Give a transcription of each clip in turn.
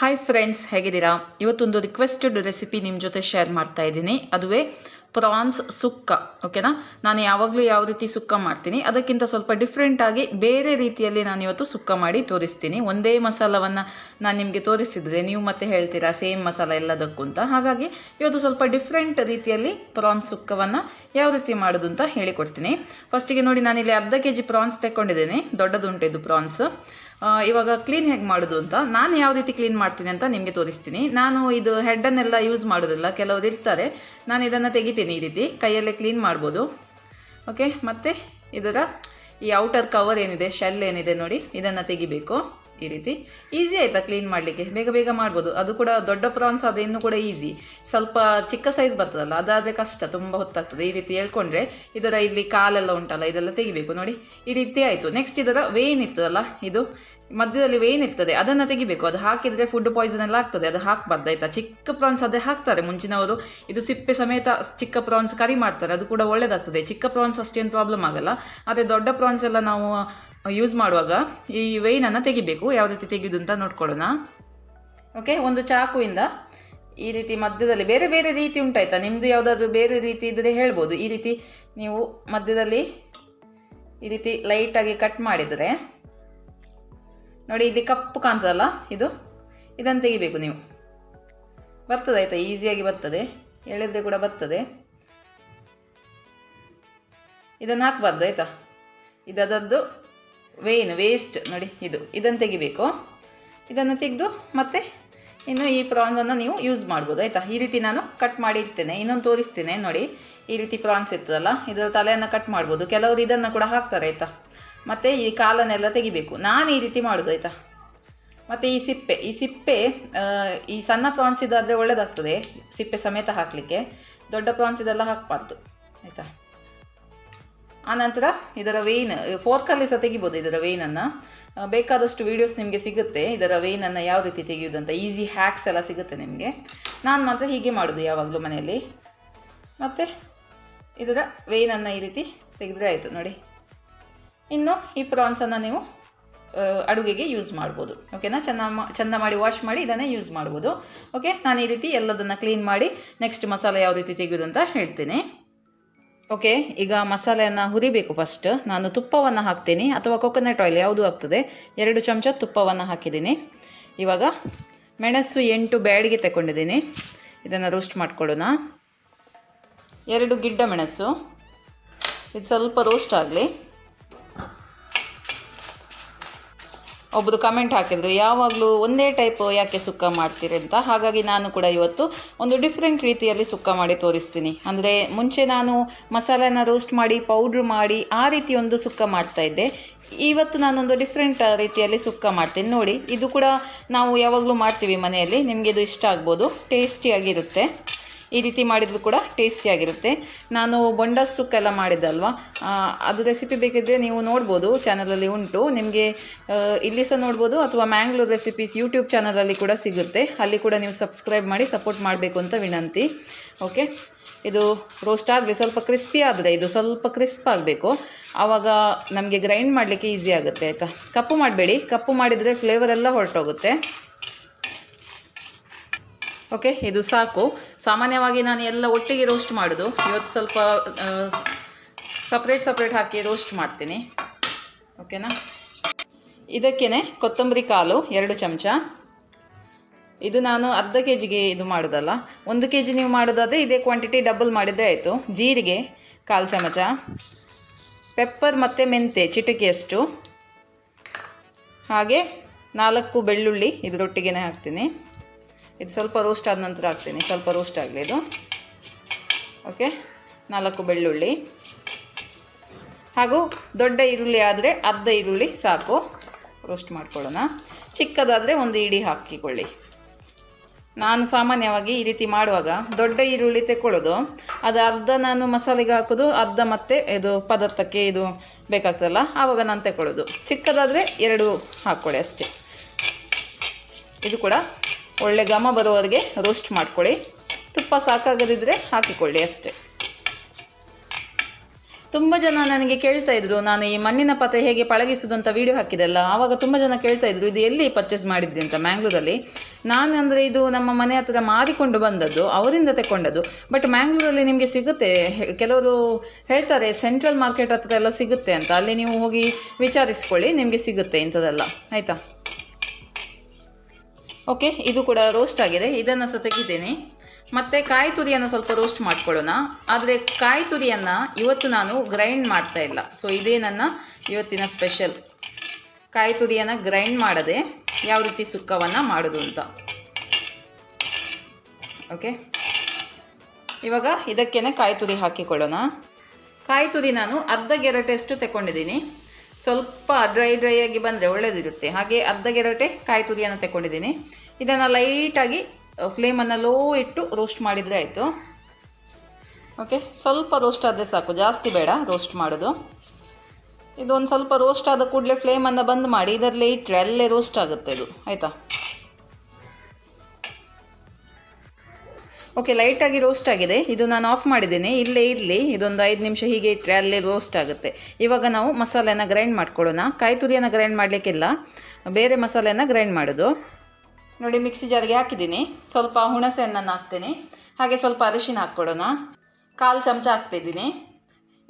Hi friends, ಹೇಗಿದ್ದೀರಾ? ಇವತ್ತೊಂದು requested recipe ನಿಮ್ಮ ಜೊತೆ ಶೇರ್ ಮಾಡ್ತಾ ಇದ್ದೀನಿ. ಅದುವೇ ಪ್ರಾನ್ಸ್ ಸುಕ್ಕ. ಓಕೆನಾ? ನಾನು ಯಾವಾಗಲೂ ಯಾವ ರೀತಿ ಸುಕ್ಕ ಮಾಡ್ತೀನಿ ಅದಕ್ಕಿಂತ ಸ್ವಲ್ಪ ಡಿಫ್ರೆಂಟಾಗಿ ಬೇರೆ ರೀತಿಯಲ್ಲಿ ನಾನು ಇವತ್ತು ಸುಕ್ಕ ಮಾಡಿ ತೋರಿಸ್ತೀನಿ. ಒಂದೇ ಮಸಾಲವನ್ನು ನಾನು ನಿಮಗೆ ತೋರಿಸಿದ್ರೆ ನೀವು ಮತ್ತೆ ಹೇಳ್ತೀರಾ ಸೇಮ್ ಮಸಾಲ ಎಲ್ಲದಕ್ಕೂ ಅಂತ. ಹಾಗಾಗಿ ಇವತ್ತು ಸ್ವಲ್ಪ ಡಿಫ್ರೆಂಟ್ ರೀತಿಯಲ್ಲಿ ಪ್ರಾನ್ಸ್ ಸುಕ್ಕವನ್ನು ಯಾವ ರೀತಿ ಮಾಡೋದು ಅಂತ ಹೇಳಿಕೊಡ್ತೀನಿ. ಫಸ್ಟಿಗೆ ನೋಡಿ, ನಾನಿಲ್ಲಿ ಅರ್ಧ kg ಪ್ರಾನ್ಸ್ ತೆಕ್ಕೊಂಡಿದ್ದೇನೆ. ದೊಡ್ಡದುಂಟು ಇದು ಪ್ರಾನ್ಸ್. ಇವಾಗ ಕ್ಲೀನ್ ಹೇಗೆ ಮಾಡೋದು ಅಂತ, ನಾನು ಯಾವ ರೀತಿ ಕ್ಲೀನ್ ಮಾಡ್ತೀನಿ ಅಂತ ನಿಮಗೆ ತೋರಿಸ್ತೀನಿ. ನಾನು ಇದು ಹೆಡ್ಡನ್ನೆಲ್ಲ ಯೂಸ್ ಮಾಡೋದಿಲ್ಲ, ಕೆಲವರು ಇರ್ತಾರೆ. ನಾನು ಇದನ್ನು ತೆಗಿತೀನಿ, ಈ ರೀತಿ ಕೈಯಲ್ಲೇ ಕ್ಲೀನ್ ಮಾಡ್ಬೋದು. ಓಕೆ, ಮತ್ತು ಇದರ ಈ ಔಟರ್ ಕವರ್ ಏನಿದೆ, ಶೆಲ್ ಏನಿದೆ ನೋಡಿ, ಇದನ್ನು ತೆಗಿಬೇಕು. ಈ ರೀತಿ ಈಸಿ ಆಯಿತಾ ಕ್ಲೀನ್ ಮಾಡಲಿಕ್ಕೆ, ಬೇಗ ಬೇಗ ಮಾಡ್ಬೋದು. ಅದು ಕೂಡ ದೊಡ್ಡ ಪ್ರಾನ್ಸ್ ಆದರೆ ಇನ್ನೂ ಕೂಡ ಈಸಿ. ಸ್ವಲ್ಪ ಚಿಕ್ಕ ಸೈಜ್ ಬರ್ತದಲ್ಲ, ಅದಾದರೆ ಕಷ್ಟ, ತುಂಬ ಹೊತ್ತಾಗ್ತದೆ. ಈ ರೀತಿ ಹೇಳ್ಕೊಂಡ್ರೆ ಇದರ ಇಲ್ಲಿ ಕಾಲೆಲ್ಲ ಉಂಟಲ್ಲ, ಇದೆಲ್ಲ ತೆಗಿಬೇಕು. ನೋಡಿ, ಈ ರೀತಿ ಆಯಿತು. ನೆಕ್ಸ್ಟ್ ಇದರ ವೇನ್ ಇರ್ತದಲ್ಲ, ಇದು ಮಧ್ಯದಲ್ಲಿ ವೇನ್ ಇರ್ತದೆ, ಅದನ್ನು ತೆಗಿಬೇಕು. ಅದು ಹಾಕಿದರೆ ಫುಡ್ ಪಾಯ್ಸನ್ ಎಲ್ಲ ಆಗ್ತದೆ, ಅದು ಹಾಕಬಾರ್ದು ಆಯಿತಾ. ಚಿಕ್ಕ ಪ್ರಾನ್ಸ್ ಅದೇ ಹಾಕ್ತಾರೆ ಮುಂಚಿನವರು. ಇದು ಸಿಪ್ಪೆ ಸಮೇತ ಚಿಕ್ಕ ಪ್ರಾನ್ಸ್ ಕರಿ ಮಾಡ್ತಾರೆ, ಅದು ಕೂಡ ಒಳ್ಳೇದಾಗ್ತದೆ. ಚಿಕ್ಕ ಪ್ರಾನ್ಸ್ ಅಷ್ಟೇನು ಪ್ರಾಬ್ಲಮ್ ಆಗಲ್ಲ. ಆದರೆ ದೊಡ್ಡ ಪ್ರಾನ್ಸ್ ಎಲ್ಲ ನಾವು ಯೂಸ್ ಮಾಡುವಾಗ ಈ ವೇನನ್ನು ತೆಗಿಬೇಕು. ಯಾವ ರೀತಿ ತೆಗೆಯೋದು ಅಂತ ನೋಡ್ಕೊಳ್ಳೋಣ. ಓಕೆ, ಒಂದು ಚಾಕುವಿಂದ ಈ ರೀತಿ ಮಧ್ಯದಲ್ಲಿ, ಬೇರೆ ಬೇರೆ ರೀತಿ ಉಂಟಾಯ್ತಾ, ನಿಮ್ಮದು ಯಾವುದಾದ್ರೂ ಬೇರೆ ರೀತಿ ಇದ್ದರೆ ಹೇಳ್ಬೋದು. ಈ ರೀತಿ ನೀವು ಮಧ್ಯದಲ್ಲಿ ಈ ರೀತಿ ಲೈಟಾಗಿ ಕಟ್ ಮಾಡಿದರೆ ನೋಡಿ, ಇಲ್ಲಿ ಕಪ್ಪು ಕಾಣ್ತದಲ್ಲ, ಇದನ್ನು ತೆಗಿಬೇಕು ನೀವು. ಬರ್ತದೆ ಆಯಿತಾ, ಈಸಿಯಾಗಿ ಬರ್ತದೆ, ಎಳೆದ್ರೆ ಕೂಡ ಬರ್ತದೆ. ಇದನ್ನು ಹಾಕಬಾರ್ದು ಆಯಿತಾ, ಇದರದ್ದು ವೇಸ್ಟ್ ನೋಡಿ, ಇದನ್ನು ತೆಗಿಬೇಕು. ಇದನ್ನು ತೆಗೆದು ಮತ್ತೆ ಇನ್ನು ಈ ಪ್ರಾನ್ಸನ್ನು ನೀವು ಯೂಸ್ ಮಾಡ್ಬೋದು ಆಯಿತಾ. ಈ ರೀತಿ ನಾನು ಕಟ್ ಮಾಡಿ ಇರ್ತೇನೆ. ಇನ್ನೊಂದು ತೋರಿಸ್ತೇನೆ ನೋಡಿ, ಈ ರೀತಿ ಪ್ರಾನ್ಸ್ ಇರ್ತದಲ್ಲ, ಇದರ ತಲೆಯನ್ನು ಕಟ್ ಮಾಡ್ಬೋದು. ಕೆಲವರು ಇದನ್ನು ಕೂಡ ಹಾಕ್ತಾರೆ ಆಯಿತಾ. ಮತ್ತು ಈ ಕಾಲನ್ನೆಲ್ಲ ತೆಗಿಬೇಕು. ನಾನು ಈ ರೀತಿ ಮಾಡೋದು ಆಯಿತಾ. ಮತ್ತು ಈ ಸಿಪ್ಪೆ ಈ ಸಣ್ಣ ಪ್ರಾನ್ಸ್ ಇದಾದರೆ ಒಳ್ಳೆಯದಾಗ್ತದೆ, ಸಿಪ್ಪೆ ಸಮೇತ ಹಾಕಲಿಕ್ಕೆ. ದೊಡ್ಡ ಪ್ರಾನ್ಸ್ ಇದೆಲ್ಲ ಹಾಕಬಾರ್ದು ಆಯಿತಾ. ಆನಂತರ ಇದರ ವೇನ್ ಫೋರ್ಕಲ್ಲಿ ಸಹ ತೆಗಿಬೋದು. ಇದರ ವೇನನ್ನು ಬೇಕಾದಷ್ಟು ವೀಡಿಯೋಸ್ ನಿಮಗೆ ಸಿಗುತ್ತೆ, ಇದರ ವೇನನ್ನು ಯಾವ ರೀತಿ ತೆಗೆಯೋದಂತ. ಈಸಿ ಹ್ಯಾಕ್ಸ್ ಎಲ್ಲ ಸಿಗುತ್ತೆ ನಿಮಗೆ. ನಾನು ಮಾತ್ರ ಹೀಗೆ ಮಾಡೋದು ಯಾವಾಗಲೂ ಮನೆಯಲ್ಲಿ. ಮತ್ತು ಇದರ ವೇನನ್ನು ಈ ರೀತಿ ತೆಗೆದ್ರೆ ಆಯಿತು ನೋಡಿ. ಇನ್ನು ಈ ಪ್ರಾನ್ಸನ್ನು ನೀವು ಅಡುಗೆಗೆ ಯೂಸ್ ಮಾಡ್ಬೋದು. ಓಕೆನಾ? ಚೆಂದ ಮಾಡಿ ವಾಶ್ ಮಾಡಿ ಇದನ್ನೇ ಯೂಸ್ ಮಾಡ್ಬೋದು. ಓಕೆ, ನಾನು ಈ ರೀತಿ ಎಲ್ಲದನ್ನು ಕ್ಲೀನ್ ಮಾಡಿ ನೆಕ್ಸ್ಟ್ ಮಸಾಲೆ ಯಾವ ರೀತಿ ತೆಗೆಯೋದು ಅಂತ ಹೇಳ್ತೀನಿ. ಓಕೆ, ಈಗ ಮಸಾಲೆಯನ್ನು ಹುರಿಬೇಕು. ಫಸ್ಟ್ ನಾನು ತುಪ್ಪವನ್ನು ಹಾಕ್ತೀನಿ, ಅಥವಾ ಕೊಕೊನಟ್ ಆಯಿಲ್ ಯಾವುದು ಆಗ್ತದೆ. 2 ಚಮಚ ತುಪ್ಪವನ್ನು ಹಾಕಿದ್ದೀನಿ. ಇವಾಗ ಮೆಣಸು 8 ಬ್ಯಾಡಿಗೆ ತಗೊಂಡಿದ್ದೀನಿ. ಇದನ್ನು ರೋಸ್ಟ್ ಮಾಡ್ಕೊಳ್ಳೋಣ. 2 ಗಿಡ್ಡ ಮೆಣಸು, ಇದು ಸ್ವಲ್ಪ ರೋಸ್ಟ್ ಆಗಲಿ. ಒಬ್ಬರು ಕಮೆಂಟ್ ಹಾಕಿದ್ರು, ಯಾವಾಗಲೂ ಒಂದೇ ಟೈಪ್ ಯಾಕೆ ಸುಕ್ಕ ಮಾಡ್ತೀರಿ ಅಂತ. ಹಾಗಾಗಿ ನಾನು ಕೂಡ ಇವತ್ತು ಒಂದು ಡಿಫ್ರೆಂಟ್ ರೀತಿಯಲ್ಲಿ ಸುಕ್ಕ ಮಾಡಿ ತೋರಿಸ್ತೀನಿ. ಅಂದರೆ ಮುಂಚೆ ನಾನು ಮಸಾಲೆನ ರೋಸ್ಟ್ ಮಾಡಿ ಪೌಡ್ರ್ ಮಾಡಿ ಆ ರೀತಿ ಒಂದು ಸುಕ್ಕ ಮಾಡ್ತಾಯಿದ್ದೆ. ಇವತ್ತು ನಾನೊಂದು ಡಿಫ್ರೆಂಟ್ ರೀತಿಯಲ್ಲಿ ಸುಕ್ಕ ಮಾಡ್ತೀನಿ. ನೋಡಿ, ಇದು ಕೂಡ ನಾವು ಯಾವಾಗಲೂ ಮಾಡ್ತೀವಿ ಮನೆಯಲ್ಲಿ. ನಿಮಗೆ ಇದು ಇಷ್ಟ ಆಗ್ಬೋದು, ಟೇಸ್ಟಿಯಾಗಿರುತ್ತೆ. ಈ ರೀತಿ ಮಾಡಿದರೂ ಕೂಡ ಟೇಸ್ಟಿಯಾಗಿರುತ್ತೆ. ನಾನು ಬೊಂಡ ಸುಕ್ಕ ಎಲ್ಲ ಮಾಡಿದ್ದಲ್ವ, ಅದು ರೆಸಿಪಿ ಬೇಕಿದ್ದರೆ ನೀವು ನೋಡ್ಬೋದು, ಚಾನಲಲ್ಲಿ ಉಂಟು. ನಿಮಗೆ ಇಲ್ಲಿ ಸಹ ನೋಡ್ಬೋದು, ಅಥವಾ ಮ್ಯಾಂಗ್ಳೂರ್ ರೆಸಿಪೀಸ್ ಯೂಟ್ಯೂಬ್ ಚಾನಲಲ್ಲಿ ಕೂಡ ಸಿಗುತ್ತೆ. ಅಲ್ಲಿ ಕೂಡ ನೀವು ಸಬ್ಸ್ಕ್ರೈಬ್ ಮಾಡಿ ಸಪೋರ್ಟ್ ಮಾಡಬೇಕು ಅಂತ ವಿನಂತಿ. ಓಕೆ, ಇದು ರೋಸ್ಟ್ ಆಗಲಿ. ಸ್ವಲ್ಪ ಕ್ರಿಸ್ಪಿ ಆದರೆ, ಇದು ಸ್ವಲ್ಪ ಕ್ರಿಸ್ಪ್ ಆಗಬೇಕು, ಆವಾಗ ನಮಗೆ ಗ್ರೈಂಡ್ ಮಾಡಲಿಕ್ಕೆ ಈಸಿ ಆಗುತ್ತೆ ಆಯಿತಾ. ಕಪ್ಪು ಮಾಡಬೇಡಿ, ಕಪ್ಪು ಮಾಡಿದರೆ ಫ್ಲೇವರ್ ಎಲ್ಲ ಹೊರಟೋಗುತ್ತೆ. ಓಕೆ, ಇದು ಸಾಕು. ಸಾಮಾನ್ಯವಾಗಿ ನಾನು ಎಲ್ಲ ಒಟ್ಟಿಗೆ ರೋಸ್ಟ್ ಮಾಡೋದು. ಇವತ್ತು ಸ್ವಲ್ಪ ಸಪ್ರೇಟ್ ಹಾಕಿ ರೋಸ್ಟ್ ಮಾಡ್ತೀನಿ. ಓಕೆನಾ? ಇದಕ್ಕೇ ಕೊತ್ತಂಬರಿ ಕಾಳು 2 ಚಮಚ. ಇದು ನಾನು ಅರ್ಧ kgಗೆ ಇದು ಮಾಡೋದಲ್ಲ, 1 kg ನೀವು ಮಾಡೋದಾದರೆ ಇದೇ ಕ್ವಾಂಟಿಟಿ ಡಬಲ್ ಮಾಡಿದರೆ ಆಯಿತು. ಜೀರಿಗೆ 1/4 ಚಮಚ, ಪೆಪ್ಪರ್ ಮತ್ತು ಮೆಂತೆ ಚಿಟಿಕೆಯಷ್ಟು, ಹಾಗೆ 4 ಬೆಳ್ಳುಳ್ಳಿ ಇದರೊಟ್ಟಿಗೆ ಹಾಕ್ತೀನಿ. ಇದು ಸ್ವಲ್ಪ ರೋಸ್ಟ್ ಆದ ನಂತರ ಹಾಕ್ತೀನಿ, ಸ್ವಲ್ಪ ರೋಸ್ಟ್ ಆಗಲಿ ಇದು. ಓಕೆ, 4 ಬೆಳ್ಳುಳ್ಳಿ, ಹಾಗೂ ದೊಡ್ಡ ಈರುಳ್ಳಿ ಆದರೆ ಅರ್ಧ ಈರುಳ್ಳಿ ಸಾಕು. ರೋಸ್ಟ್ ಮಾಡ್ಕೊಳ್ಳೋಣ. ಚಿಕ್ಕದಾದರೆ 1 ಇಡೀ ಹಾಕಿಕೊಳ್ಳಿ. ನಾನು ಸಾಮಾನ್ಯವಾಗಿ ಈ ರೀತಿ ಮಾಡುವಾಗ ದೊಡ್ಡ ಈರುಳ್ಳಿ ತೆಕ್ಕೊಳ್ಳೋದು, ಅದು ಅರ್ಧ ನಾನು ಮಸಾಲೆಗೆ ಹಾಕೋದು, ಅರ್ಧ ಮತ್ತು ಇದು ಪದಾರ್ಥಕ್ಕೆ ಇದು ಬೇಕಾಗ್ತದಲ್ಲ ಆವಾಗ ನಾನು ತೆಕ್ಕೊಳ್ಳೋದು. ಚಿಕ್ಕದಾದರೆ 2 ಹಾಕ್ಕೊಳ್ಳಿ ಅಷ್ಟೇ. ಇದು ಕೂಡ ಒಳ್ಳೆ ಘಮ ಬರೋವರೆಗೆ ರೋಸ್ಟ್ ಮಾಡ್ಕೊಳ್ಳಿ. ತುಪ್ಪ ಸಾಕಾಗದಿದ್ದರೆ ಹಾಕಿಕೊಳ್ಳಿ ಅಷ್ಟೇ. ತುಂಬ ಜನ ನನಗೆ ಕೇಳ್ತಾ ಇದ್ರು, ನಾನು ಈ ಮಣ್ಣಿನ ಪಾತ್ರೆ ಹೇಗೆ ಪಳಗಿಸುವುದು ಅಂತ ವಿಡಿಯೋ ಹಾಕಿದೆಲ್ಲ, ಆವಾಗ ತುಂಬ ಜನ ಕೇಳ್ತಾ ಇದ್ರು ಇದು ಎಲ್ಲಿ ಪರ್ಚೇಸ್ ಮಾಡಿದ್ದೆ ಅಂತ. ಮ್ಯಾಂಗ್ಳೂರಲ್ಲಿ. ನಾನು ಅಂದರೆ ಇದು ನಮ್ಮ ಮನೆ ಹತ್ರ ಮಾರಿಕೊಂಡು ಬಂದದ್ದು, ಅವರಿಂದ ತಗೊಂಡದ್ದು. ಬಟ್ ಮ್ಯಾಂಗ್ಳೂರಲ್ಲಿ ನಿಮಗೆ ಸಿಗುತ್ತೆ, ಕೆಲವರು ಹೇಳ್ತಾರೆ ಸೆಂಟ್ರಲ್ ಮಾರ್ಕೆಟ್ ಹತ್ರ ಎಲ್ಲ ಸಿಗುತ್ತೆ ಅಂತ, ಅಲ್ಲಿ ನೀವು ಹೋಗಿ ವಿಚಾರಿಸ್ಕೊಳ್ಳಿ, ನಿಮಗೆ ಸಿಗುತ್ತೆ ಇಂಥದ್ದೆಲ್ಲ, ಆಯಿತಾ. ಓಕೆ, ಇದು ಕೂಡ ರೋಸ್ಟ್ ಆಗಿದೆ, ಇದನ್ನು ಸಹ ತೆಗಿದ್ದೇನೆ. ಮತ್ತು ಕಾಯಿ ತುರಿಯನ್ನು ಸ್ವಲ್ಪ ರೋಸ್ಟ್ ಮಾಡ್ಕೊಳ್ಳೋಣ. ಆದರೆ ಕಾಯಿ ತುರಿಯನ್ನು ಇವತ್ತು ನಾನು ಗ್ರೈಂಡ್ ಮಾಡ್ತಾ ಇಲ್ಲ. ಸೊ ಇದೇ ನನ್ನ ಇವತ್ತಿನ ಸ್ಪೆಷಲ್, ಕಾಯಿ ತುರಿಯನ್ನು ಗ್ರೈಂಡ್ ಮಾಡದೆ ಯಾವ ರೀತಿ ಸುಕ್ಕವನ್ನು ಮಾಡೋದು ಅಂತ. ಓಕೆ, ಇವಾಗ ಇದಕ್ಕೇನೆ ಕಾಯಿ ತುರಿ ಹಾಕಿಕೊಳ್ಳೋಣ. ಕಾಯಿ ತುರಿ ನಾನು ಅರ್ಧ ಗೆರಟೆಯಷ್ಟು ತಗೊಂಡಿದ್ದೀನಿ. ಸ್ವಲ್ಪ ಡ್ರೈ ಆಗಿ ಬಂದರೆ ಒಳ್ಳೆಯದಿರುತ್ತೆ. ಹಾಗೆ ಅರ್ಧ ಗೆರಟೆ ಕಾಯಿ ತುರಿಯನ್ನು ತಗೊಂಡಿದ್ದೀನಿ. ಇದನ್ನು ಲೈಟಾಗಿ ಫ್ಲೇಮನ್ನು ಲೋ ಇಟ್ಟು ರೋಸ್ಟ್ ಮಾಡಿದರೆ ಆಯಿತು. ಓಕೆ, ಸ್ವಲ್ಪ ರೋಸ್ಟ್ ಆದರೆ ಸಾಕು, ಜಾಸ್ತಿ ಬೇಡ ರೋಸ್ಟ್ ಮಾಡೋದು. ಇದೊಂದು ಸ್ವಲ್ಪ ರೋಸ್ಟ್ ಆದ ಕೂಡಲೇ ಫ್ಲೇಮನ್ನು ಬಂದ್ ಮಾಡಿ ಇದರಲ್ಲೇ ಇಟ್ಟರೆ ಅಲ್ಲೇ ರೋಸ್ಟ್ ಆಗುತ್ತೆ ಇದು, ಆಯಿತಾ. ಓಕೆ, ಲೈಟಾಗಿ ರೋಸ್ಟ್ ಆಗಿದೆ. ಇದು ನಾನು ಆಫ್ ಮಾಡಿದ್ದೇನೆ, ಇಲ್ಲೇ ಇರಲಿ. ಇದೊಂದು 5 ನಿಮಿಷ ಹೀಗೆ ಇಟ್ಟರೆ ಅಲ್ಲೇ ರೋಸ್ಟ್ ಆಗುತ್ತೆ. ಇವಾಗ ನಾವು ಮಸಾಲೆನ ಗ್ರೈಂಡ್ ಮಾಡ್ಕೊಳ್ಳೋಣ. ಕಾಯಿ ತುರಿಯನ್ನು ಗ್ರೈಂಡ್ ಮಾಡಲಿಕ್ಕಿಲ್ಲ, ಬೇರೆ ಮಸಾಲೆನ ಗ್ರೈಂಡ್ ಮಾಡೋದು. ನೋಡಿ, ಮಿಕ್ಸಿ ಜಾರಿಗೆ ಹಾಕಿದ್ದೀನಿ. ಸ್ವಲ್ಪ ಹುಣಸೆ ಹಣ್ಣನ್ನು ಹಾಕ್ತೀನಿ, ಹಾಗೆ ಸ್ವಲ್ಪ ಅರಿಶಿನ ಹಾಕ್ಕೊಳ್ಳೋಣ. 1/4 ಚಮಚ ಹಾಕ್ತಿದ್ದೀನಿ.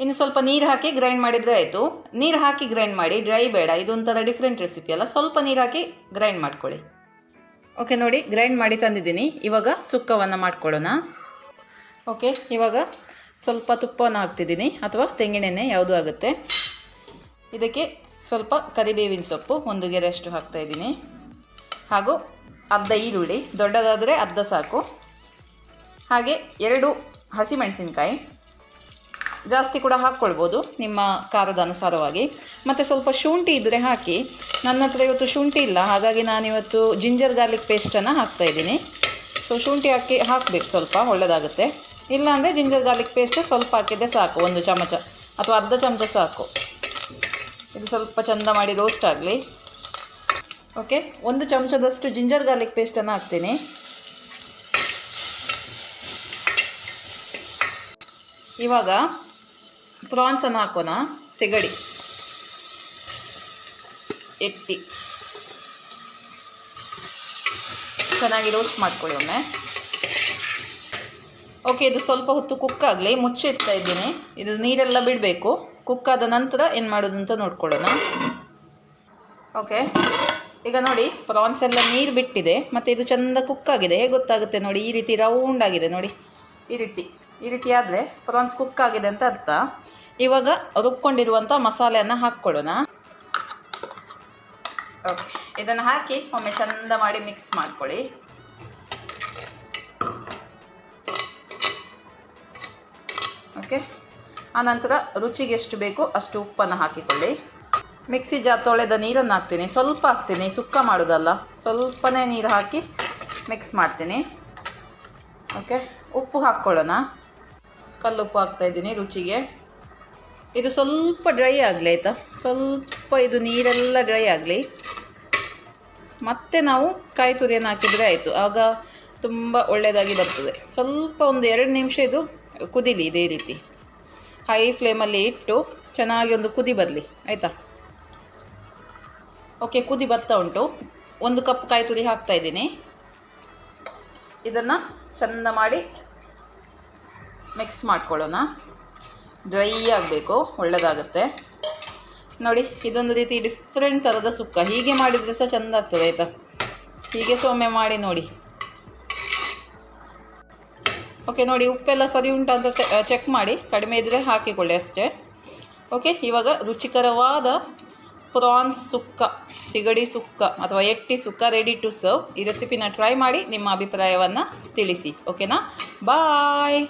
ಇನ್ನು ಸ್ವಲ್ಪ ನೀರು ಹಾಕಿ ಗ್ರೈಂಡ್ ಮಾಡಿದರೆ ಆಯಿತು. ನೀರು ಹಾಕಿ ಗ್ರೈಂಡ್ ಮಾಡಿ, ಡ್ರೈ ಬೇಡ. ಇದೊಂಥರ ಡಿಫ್ರೆಂಟ್ ರೆಸಿಪಿ ಅಲ್ಲ, ಸ್ವಲ್ಪ ನೀರು ಹಾಕಿ ಗ್ರೈಂಡ್ ಮಾಡ್ಕೊಳ್ಳಿ. ಓಕೆ, ನೋಡಿ ಗ್ರೈಂಡ್ ಮಾಡಿ ತಂದಿದ್ದೀನಿ. ಇವಾಗ ಸುಕ್ಕವನ್ನು ಮಾಡ್ಕೊಳ್ಳೋಣ. ಓಕೆ, ಇವಾಗ ಸ್ವಲ್ಪ ತುಪ್ಪವನ್ನು ಹಾಕ್ತಿದ್ದೀನಿ, ಅಥವಾ ತೆಂಗಿನೆಣ್ಣೆ ಯಾವುದು ಆಗುತ್ತೆ. ಇದಕ್ಕೆ ಸ್ವಲ್ಪ ಕರಿಬೇವಿನ ಸೊಪ್ಪು 1 ಗೆರೆಯಷ್ಟು ಹಾಕ್ತಾಯಿದ್ದೀನಿ. ಹಾಗೂ ಅರ್ಧ ಈರುಳ್ಳಿ, ದೊಡ್ಡದಾದರೆ ಅರ್ಧ ಸಾಕು. ಹಾಗೆ 2 ಹಸಿಮೆಣಸಿನ್ಕಾಯಿ, ಜಾಸ್ತಿ ಕೂಡ ಹಾಕ್ಕೊಳ್ಬೋದು ನಿಮ್ಮ ಖಾರದ ಅನುಸಾರವಾಗಿ. ಮತ್ತು ಸ್ವಲ್ಪ ಶುಂಠಿ ಇದ್ದರೆ ಹಾಕಿ. ನನ್ನ ಹತ್ರ ಇವತ್ತು ಶುಂಠಿ ಇಲ್ಲ, ಹಾಗಾಗಿ ನಾನಿವತ್ತು ಜಿಂಜರ್ ಗಾರ್ಲಿಕ್ ಪೇಸ್ಟನ್ನು ಹಾಕ್ತಾಯಿದ್ದೀನಿ. ಸೊ ಶುಂಠಿ ಹಾಕಬೇಕು, ಸ್ವಲ್ಪ ಒಳ್ಳೆಯದಾಗುತ್ತೆ. ಇಲ್ಲಾಂದರೆ ಜಿಂಜರ್ ಗಾರ್ಲಿಕ್ ಪೇಸ್ಟ್ ಸ್ವಲ್ಪ ಹಾಕಿದರೆ ಸಾಕು, 1 ಚಮಚ ಅಥವಾ ಅರ್ಧ ಚಮಚ ಸಾಕು. ಇದು ಸ್ವಲ್ಪ ಚೆಂದ ಮಾಡಿ ರೋಸ್ಟ್ ಆಗಲಿ. ಓಕೆ, 1 ಚಮಚದಷ್ಟು ಜಿಂಜರ್ ಗಾರ್ಲಿಕ್ ಪೇಸ್ಟನ್ನು ಹಾಕ್ತೀನಿ. ಇವಾಗ ಪ್ರಾನ್ಸನ್ನು ಹಾಕೋಣ. ಸಿಗಡಿ ಎತ್ತಿ ಚೆನ್ನಾಗಿ ರೋಸ್ಟ್ ಮಾಡ್ಕೊಳ್ಳಿ ಒಮ್ಮೆ. ಓಕೆ, ಇದು ಸ್ವಲ್ಪ ಹೊತ್ತು ಕುಕ್ ಆಗಲಿ, ಮುಚ್ಚಿಡ್ತಾ ಇದ್ದೀನಿ. ಇದು ನೀರೆಲ್ಲ ಬಿಡಬೇಕು. ಕುಕ್ ಆದ ನಂತರ ಏನು ಮಾಡೋದು ಅಂತ ನೋಡ್ಕೊಳ್ಳೋಣ. ಓಕೆ, ಈಗ ನೋಡಿ ಪ್ರಾನ್ಸ್ ಎಲ್ಲ ನೀರು ಬಿಟ್ಟಿದೆ, ಮತ್ತು ಇದು ಚೆಂದ ಕುಕ್ ಆಗಿದೆ. ಹೇಗೆ ಗೊತ್ತಾಗುತ್ತೆ ನೋಡಿ, ಈ ರೀತಿ ರೌಂಡ್ ಆಗಿದೆ ನೋಡಿ, ಈ ರೀತಿ ಆದರೆ ಪ್ರಾನ್ಸ್ ಕುಕ್ ಆಗಿದೆ ಅಂತ ಅರ್ಥ. ಇವಾಗ ರುಬ್ಕೊಂಡಿರುವಂಥ ಮಸಾಲೆಯನ್ನು ಹಾಕ್ಕೊಳ್ಳೋಣ. ಓಕೆ, ಇದನ್ನು ಹಾಕಿ ಒಮ್ಮೆ ಚೆಂದ ಮಾಡಿ ಮಿಕ್ಸ್ ಮಾಡ್ಕೊಳ್ಳಿ. ಓಕೆ, ಆನಂತರ ರುಚಿಗೆ ಎಷ್ಟು ಬೇಕೋ ಅಷ್ಟು ಉಪ್ಪನ್ನು ಹಾಕಿಕೊಳ್ಳಿ. ಮಿಕ್ಸಿ ಜಾರ್ ತೊಳೆದ ನೀರನ್ನು ಹಾಕ್ತೀನಿ, ಸ್ವಲ್ಪ ಹಾಕ್ತೀನಿ, ಸುಕ್ಕ ಮಾಡೋದಲ್ಲ, ಸ್ವಲ್ಪನೇ ನೀರು ಹಾಕಿ ಮಿಕ್ಸ್ ಮಾಡ್ತೀನಿ. ಓಕೆ, ಉಪ್ಪು ಹಾಕ್ಕೊಳ್ಳೋಣ. ಕಲ್ಲುಪ್ಪು ಹಾಕ್ತಾಯಿದ್ದೀನಿ ರುಚಿಗೆ. ಇದು ಸ್ವಲ್ಪ ಡ್ರೈ ಆಗಲಿ, ಆಯಿತಾ. ಸ್ವಲ್ಪ ಇದು ನೀರೆಲ್ಲ ಡ್ರೈ ಆಗಲಿ. ಮತ್ತೆ ನಾವು ಕಾಯಿ ತುರಿಯನ್ನು ಹಾಕಿದರೆ ಆಯಿತು, ಆಗ ತುಂಬ ಒಳ್ಳೆಯದಾಗಿ ಬರ್ತದೆ. ಸ್ವಲ್ಪ ಒಂದು 2 ನಿಮಿಷ ಇದು ಕುದೀಲಿ ಇದೇ ರೀತಿ. ಹೈ ಫ್ಲೇಮಲ್ಲಿ ಇಟ್ಟು ಚೆನ್ನಾಗಿ ಒಂದು ಕುದಿ ಬರಲಿ, ಆಯಿತಾ. ಓಕೆ, ಕುದಿ ಬರ್ತಾ ಉಂಟು. 1 ಕಪ್ ಕಾಯಿ ತುರಿ ಹಾಕ್ತಾಯಿದ್ದೀನಿ. ಇದನ್ನು ಚೆಂದ ಮಾಡಿ ಮಿಕ್ಸ್ ಮಾಡ್ಕೊಳ್ಳೋಣ. ಡ್ರೈ ಆಗಬೇಕು, ಒಳ್ಳೆಯದಾಗುತ್ತೆ. ನೋಡಿ, ಇದೊಂದು ರೀತಿ ಡಿಫ್ರೆಂಟ್ ಥರದ ಸುಕ್ಕ. ಹೀಗೆ ಮಾಡಿದರೆ ಸಹ ಚೆಂದ ಆಗ್ತದೆ, ಆಯಿತಾ. ಹೀಗೆ ಸೊಮ್ಮೆ ಮಾಡಿ ನೋಡಿ. ಓಕೆ, ನೋಡಿ ಉಪ್ಪೆಲ್ಲ ಸರಿ ಉಂಟು ಅಂತ ಚೆಕ್ ಮಾಡಿ, ಕಡಿಮೆ ಇದ್ದರೆ ಹಾಕಿಕೊಳ್ಳಿ ಅಷ್ಟೇ. ಓಕೆ, ಇವಾಗ ರುಚಿಕರವಾದ ಪ್ರಾನ್ಸ್ ಸುಕ್ಕ, ಸಿಗಡಿ ಸುಕ್ಕ ಅಥವಾ ಎಟ್ಟಿ ಸುಕ್ಕ ರೆಡಿ ಟು ಸರ್ವ್. ಈ ರೆಸಿಪಿನ ಟ್ರೈ ಮಾಡಿ ನಿಮ್ಮ ಅಭಿಪ್ರಾಯವನ್ನು ತಿಳಿಸಿ. ಓಕೆನಾ? ಬಾಯ್.